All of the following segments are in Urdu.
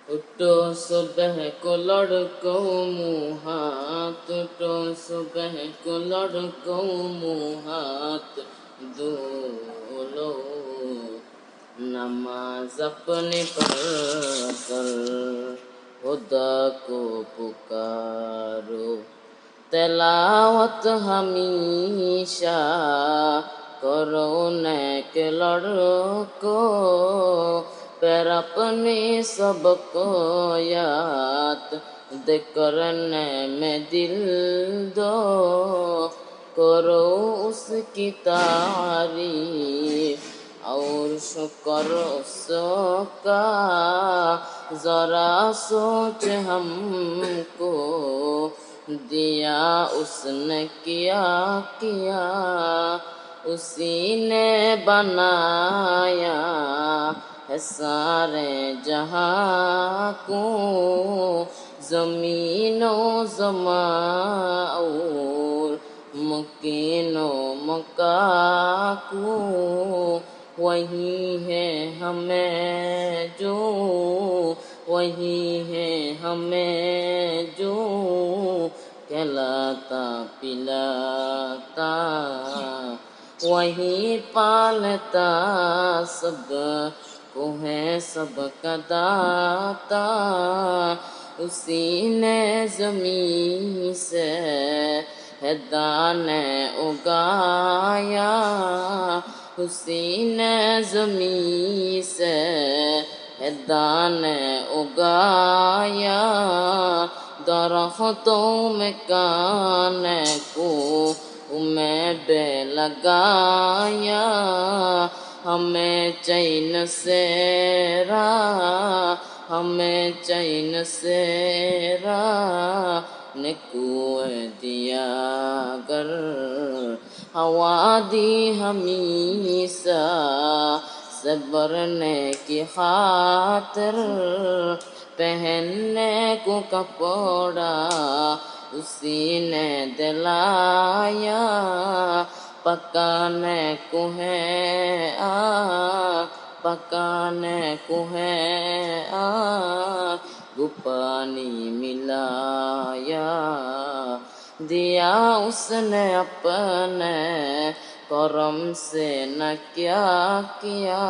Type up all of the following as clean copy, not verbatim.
اٹھو صبح کو لڑکوں منہ ہاتھ، اٹھو صبح کو لڑکوں منہ ہاتھ دھو لو، نماز اپنے پڑھ کر خدا کو پکارو، تلاوت ہمیشہ کرو نیک لڑکو، پھر اپنے سب کو یاد دے کرنے میں دل دو، کرو اس کی تعریف اور شکر اس کا، ذرا سوچ ہم کو دیا اس نے کیا کیا، اسی نے بنایا ہے سارے جہاں کو، زمین و زمان اور مکین و مکان کو، وہی ہے ہمیں جو، وہی ہے ہمیں جو کھلاتا پلاتا، وہی پالتا سب کو ہے سب کا داتا، اسی نے زمین سے ہے دانے اگایا، اسی نے زمین سے ہے دانے اگایا، درختوں میں کانے کو میں بے لگایا، ہمیں چین سے ہمیں چین سے نے کوئے دیا گر، ہوا دی ہمیشہ سے برنے کی خاطر، پہننے کو کپڑا اسی نے دلایا، پکانے کو ہے پکانے کو ہے وہ پانی ملایا، دیا اس نے اپنے کرم سے نہ کیا کیا،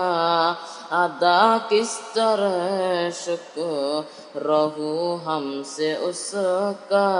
ادا کس طرح شکر رہو ہم سے اس کا،